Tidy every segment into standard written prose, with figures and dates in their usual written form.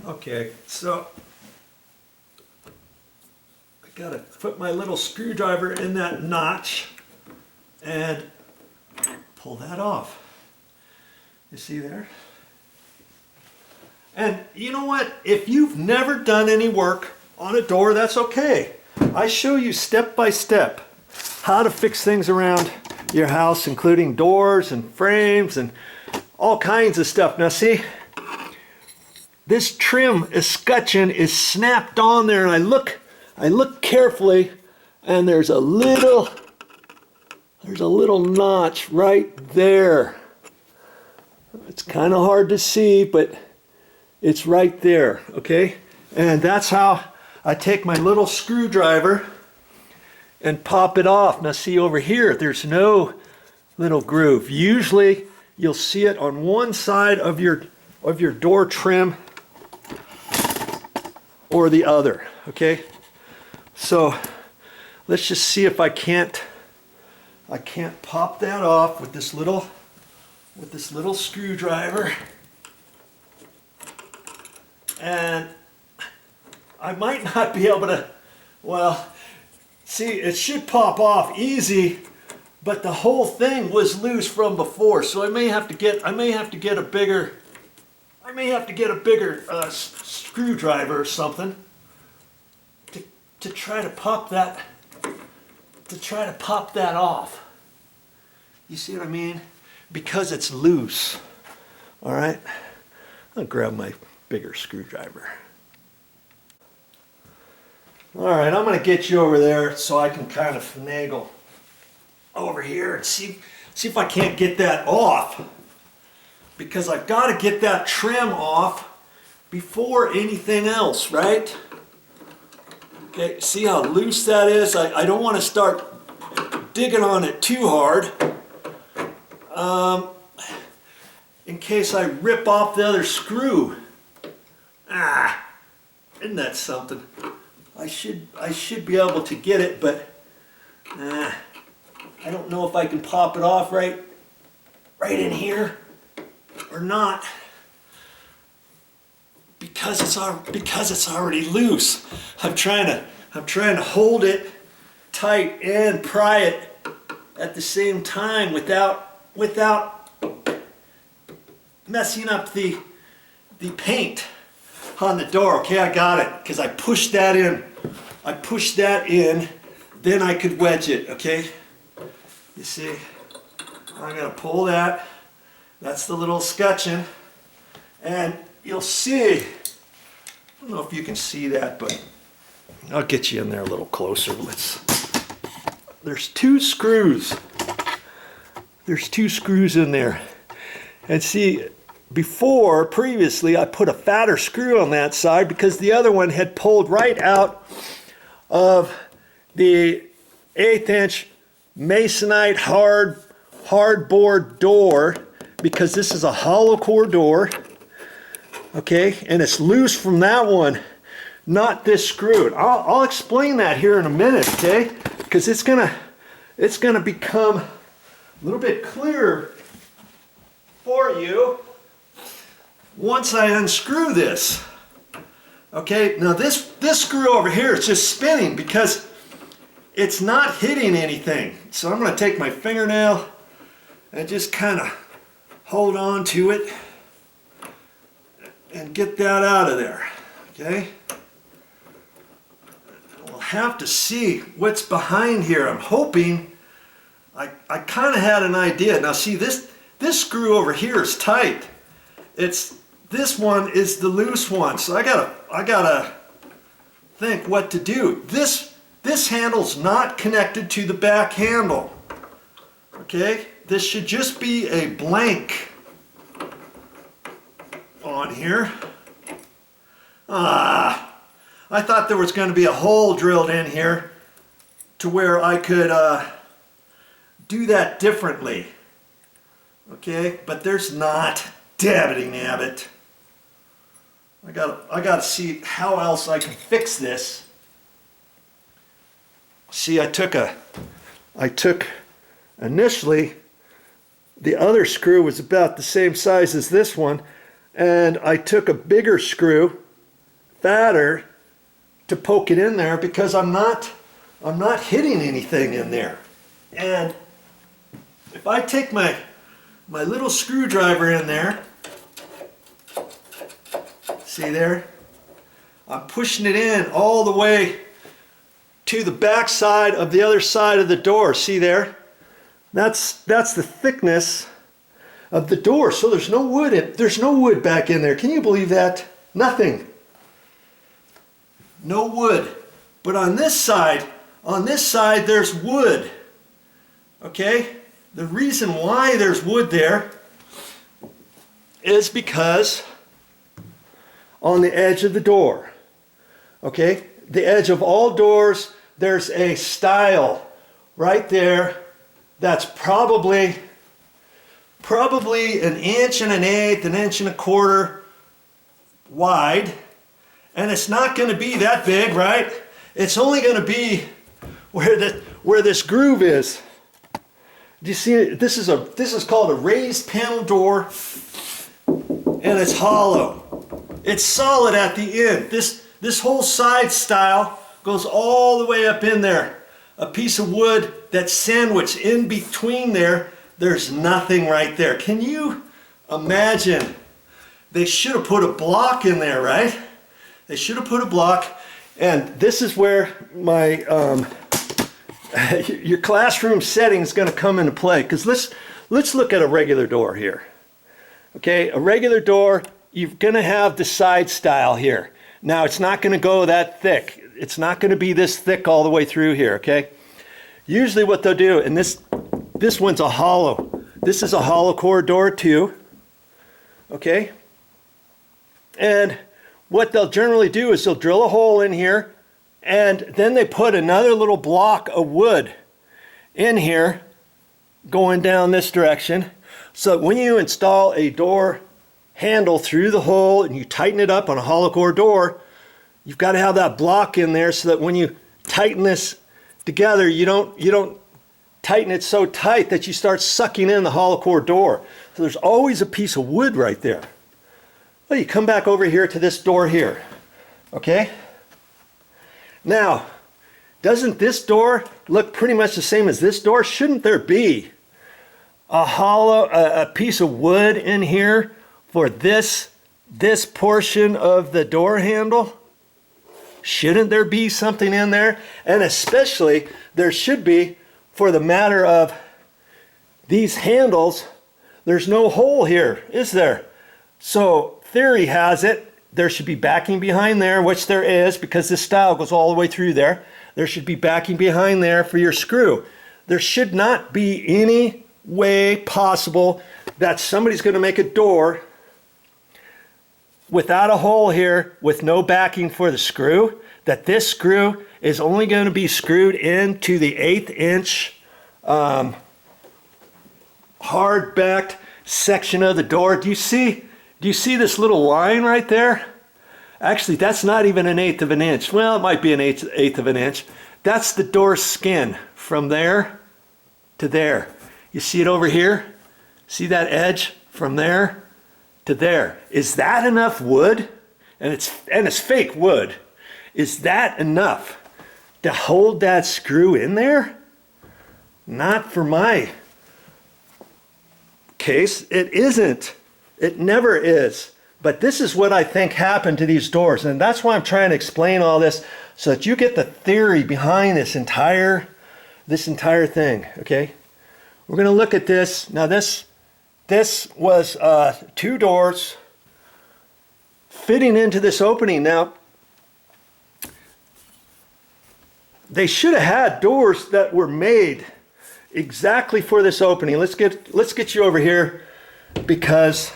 Okay, so I gotta put my little screwdriver in that notch and pull that off. You see there? And you know what? If you've never done any work on a door, that's okay. I show you step by step how to fix things around your house, including doors and frames and all kinds of stuff. Now see, this trim escutcheon is snapped on there, and I look carefully, and there's a little notch right there. It's kind of hard to see, but it's right there, okay? And that's how I take my little screwdriver and pop it off. Now see over here, there's no little groove. Usually you'll see it on one side of your door trim or the other, okay? So let's just see if I can't pop that off with this little screwdriver. And I might not be able to, well, see, it should pop off easy, but the whole thing was loose from before, so I may have to get a bigger screwdriver or something to try to pop that off. You see what I mean? Because it's loose. All right, I'll grab my bigger screwdriver. All right, I'm going to get you over there so I can kind of finagle over here and see if I can't get that off, because I've got to get that trim off before anything else, right? Okay, see how loose that is? I don't want to start digging on it too hard in case I rip off the other screw. Isn't that something? I should be able to get it, but I don't know if I can pop it off right in here or not, because it's already loose. I'm trying to hold it tight and pry it at the same time without messing up the paint on the door. Okay, I got it, because I pushed that in. Then I could wedge it, okay? You see, I'm gonna pull that. That's the little scutcheon. And you'll see, I don't know if you can see that, but I'll get you in there a little closer. There's two screws. There's two screws in there. And see, previously I put a fatter screw on that side because the other one had pulled right out of the 1/8 inch Masonite hardboard door, because this is a hollow core door, okay, and it's loose from that one, not this screw. I'll explain that here in a minute, okay, because it's gonna become a little bit clearer for you once I unscrew this. Okay, now this screw over here is just spinning because it's not hitting anything. So I'm going to take my fingernail and just kind of hold on to it and get that out of there. Okay, we'll have to see what's behind here. I'm hoping, I kind of had an idea. Now see, this screw over here is tight. This one is the loose one, so I gotta think what to do. This handle's not connected to the back handle. Okay, this should just be a blank on here. I thought there was going to be a hole drilled in here to where I could do that differently. Okay, but there's not. Dabbity nabbit. I gotta see how else I can fix this. See, I took initially, the other screw was about the same size as this one, and I took a bigger screw fatter to poke it in there because I'm not hitting anything in there. And if I take my little screwdriver in there, see there? I'm pushing it in all the way to the back side of the other side of the door. See there? That's the thickness of the door. So there's no wood back in there. Can you believe that? Nothing. No wood. But on this side there's wood. Okay? The reason why there's wood there is because on the edge of the door, okay, the edge of all doors, there's a stile right there that's probably 1 inch and 1/8, 1 inch and 1/4 wide, and it's not going to be that big, right? It's only going to be where this groove is. Do you see it? This is called a raised panel door, and it's hollow. It's solid at the end. This whole side stile goes all the way up in there. A piece of wood that's sandwiched in between there. There's nothing right there. Can you imagine? They should have put a block in there, right? They should have put a block. And this is where my your classroom setting is going to come into play. Because let's look at a regular door here. Okay, a regular door, you're going to have the side stile here. Now it's not going to go that thick. It's not going to be this thick all the way through here. Okay. Usually what they'll do, and this one's a hollow. This is a hollow core door too. Okay. And what they'll generally do is they'll drill a hole in here, and then they put another little block of wood in here going down this direction. So when you install a door handle through the hole and you tighten it up on a hollow core door, you've got to have that block in there so that when you tighten this together, you don't tighten it so tight that you start sucking in the hollow core door. So there's always a piece of wood right there. Well, you come back over here to this door here, okay? Now, doesn't this door look pretty much the same as this door? Shouldn't there be a piece of wood in here for this portion of the door handle? Shouldn't there be something in there? And especially there should be for the matter of these handles. There's no hole here, is there? So theory has it there should be backing behind there, which there is because this stile goes all the way through there. There should be backing behind there for your screw. There should not be any way possible that somebody's going to make a door without a hole here with no backing for the screw, that this screw is only going to be screwed into the 1/8 inch hard backed section of the door. Do you see this little line right there? Actually, that's not even 1/8 of an inch. Well, it might be an eighth of an inch. That's the door skin from there to there. You see it over here? See that edge from there to there? Is that enough wood? And it's fake wood. Is that enough to hold that screw in there? Not for my case. It isn't. It never is. But this is what I think happened to these doors, and that's why I'm trying to explain all this so that you get the theory behind this entire thing. Okay, we're going to look at this now. This was 2 doors fitting into this opening. Now they should have had doors that were made exactly for this opening. Let's get you over here because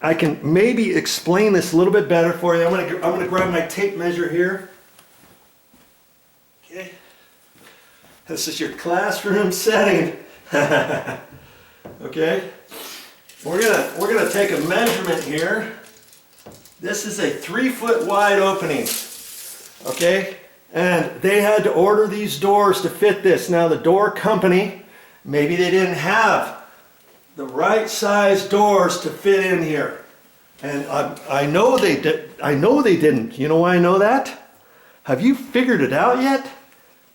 I can maybe explain this a little bit better for you. I'm gonna grab my tape measure here. Okay, this is your classroom setting. Okay, we're gonna take a measurement here. This is a 3-foot wide opening. Okay, and they had to order these doors to fit this. Now the door company, maybe they didn't have the right size doors to fit in here. And I know they did. I know they didn't. You know why I know that? Have you figured it out yet?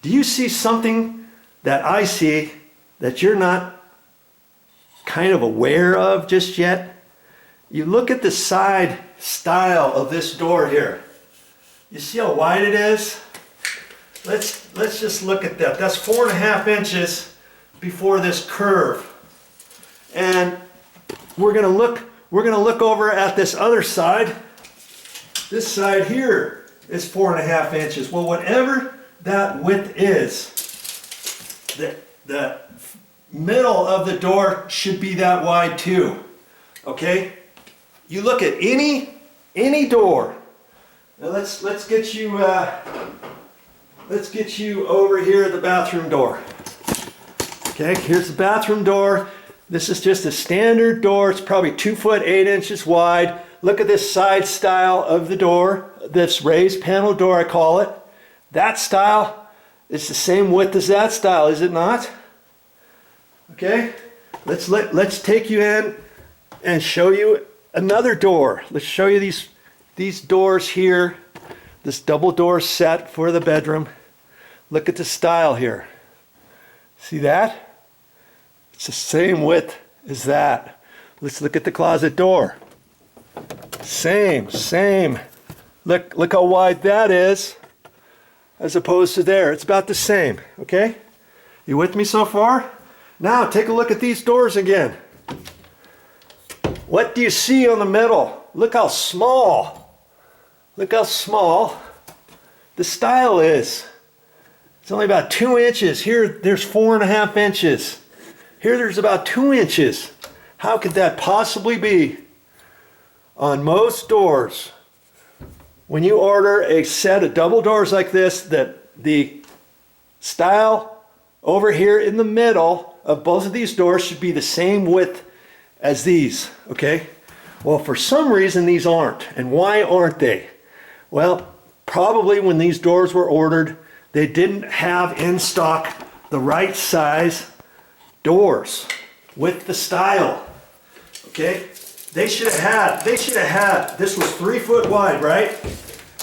Do you see something that I see that you're not kind of aware of just yet? You look at the side style of this door here. You see how wide it is? Let's just look at that. That's 4.5 inches before this curve. And we're gonna look over at this other side. This side here is 4.5 inches. Well, whatever that width is, the middle of the door should be that wide too. Okay? You look at any door. Now let's get you over here at the bathroom door. Okay, here's the bathroom door. This is just a standard door. It's probably 2 foot 8 inches wide. Look at this side style of the door, this raised panel door I call it. That style is the same width as that style, is it not? Okay, let's take you in and show you another door. Let's show you these doors here, this double door set for the bedroom. Look at the style here. See that? It's the same width as that. Let's look at the closet door. Same. Look how wide that is as opposed to there. It's about the same, okay? You with me so far? Now take a look at these doors again. What do you see on the middle? Look how small. Look how small the style is. It's only about 2 inches. Here, there's 4.5 inches. Here, there's about 2 inches. How could that possibly be? On most doors, when you order a set of double doors like this, the style over here in the middle of both of these doors should be the same width as these, okay? Well, for some reason, these aren't. And why aren't they? Well, probably when these doors were ordered, they didn't have in stock the right size doors with the style, okay? They should have had, this was 3 foot wide, right?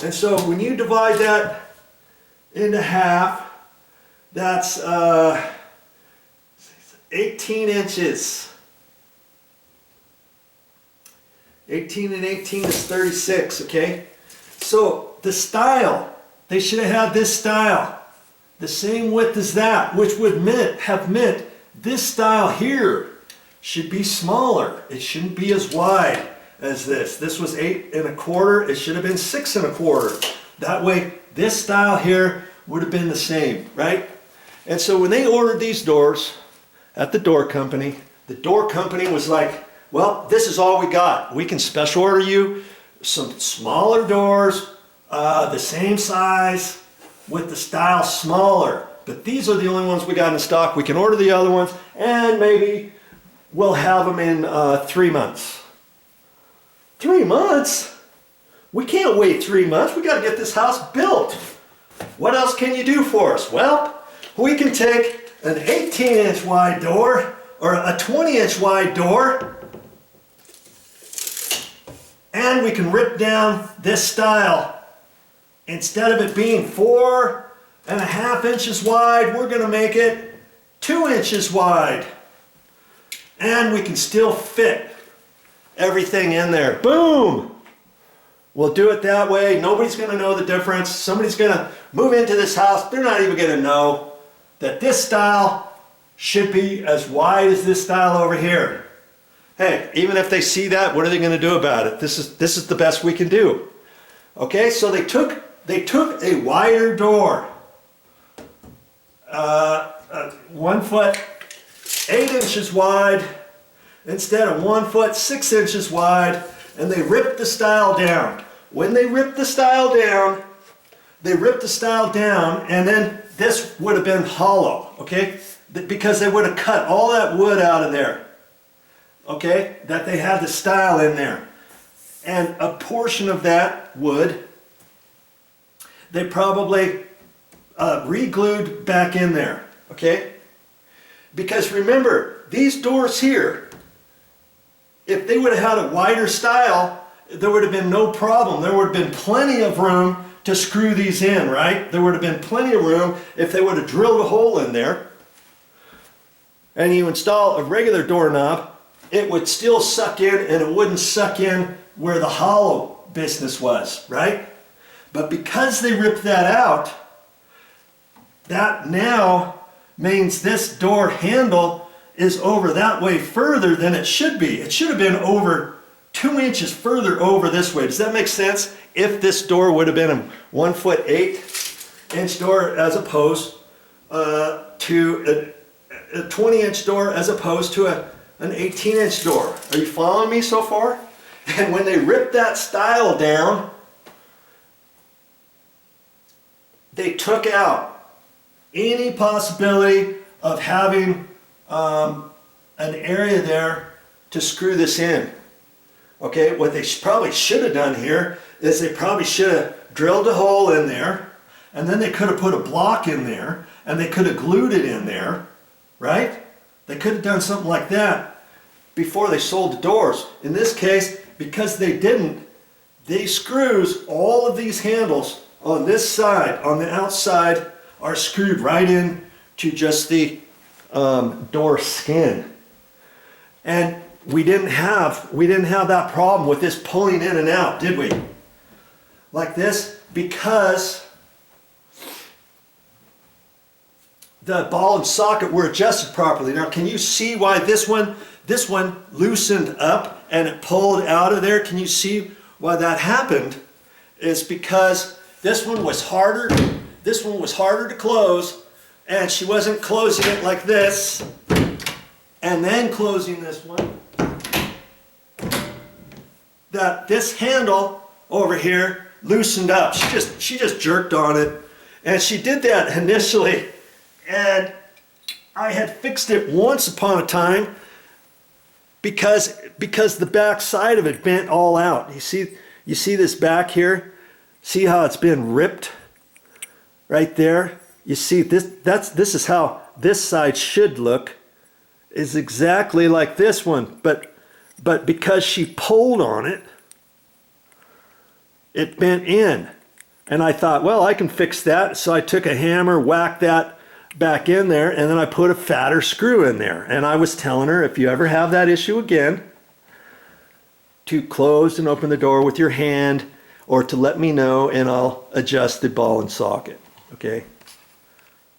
And so when you divide that into half, that's 18 inches. 18 and 18 is 36, okay? So the style, they should have had this style, the same width as that, which would have meant this style here should be smaller. It shouldn't be as wide as this. This was 8 1/4. It should have been 6 1/4. That way, this style here would have been the same, right? And so when they ordered these doors at the door company was like, well, this is all we got. We can special order you some smaller doors, the same size with the style smaller. But these are the only ones we got in stock. We can order the other ones and maybe we'll have them in 3 months. 3 months? We can't wait 3 months. We got to get this house built. What else can you do for us? Well, we can take an 18-inch wide door or a 20-inch wide door and we can rip down this style. Instead of it being 4.5 inches wide, we're going to make it 2 inches wide. And we can still fit everything in there. Boom! We'll do it that way. Nobody's going to know the difference. Somebody's going to move into this house. They're not even going to know that this style should be as wide as this style over here. Hey, even if they see that, what are they going to do about it? This is the best we can do. Okay, so they took a wider door, 1 foot 8 inches wide instead of 1 foot 6 inches wide, and they ripped the style down. When they ripped the style down, and then this would have been hollow, okay? Because they would have cut all that wood out of there, okay? That they had the style in there. And a portion of that wood, they probably re-glued back in there, okay? Because remember, these doors here, if they would have had a wider style, there would have been no problem. There would have been plenty of room to screw these in, right? There would have been plenty of room if they would have drilled a hole in there. And you install a regular doorknob, it would still suck in, and it wouldn't suck in where the hollow business was, right? But because they ripped that out, that now means this door handle is over that way further than it should be. It should have been over 2 inches further over this way. Does that make sense? If this door would have been a 1'8" door as opposed to a 20-inch door as opposed to an 18-inch door. Are you following me so far? And when they ripped that style down, they took out any possibility of having an area there to screw this in. Okay, what they probably should have done here is they probably should have drilled a hole in there, and then they could have put a block in there, and they could have glued it in there, right? They could have done something like that before they sold the doors. In this case, because they didn't, these screws, all of these handles on this side, on the outside, are screwed right in to just the door skin. And we didn't have that problem with this pulling in and out, did we? Like this, because the ball and socket were adjusted properly. Now, can you see why this one loosened up and it pulled out of there? Can you see why that happened? It's because this one was harder to close, and she wasn't closing it like this and then closing this one. That this handle over here loosened up. She just jerked on it, and she did that initially, and I had fixed it once upon a time because the back side of it bent all out. You see this back here? See how it's been ripped right there? You see this is how this side should look, is exactly like this one, but because she pulled on it, it bent in. And I thought, well, I can fix that. So I took a hammer, whacked that back in there, and then I put a fatter screw in there. And I was telling her, if you ever have that issue again, to close and open the door with your hand, or to let me know, and I'll adjust the ball and socket. Okay?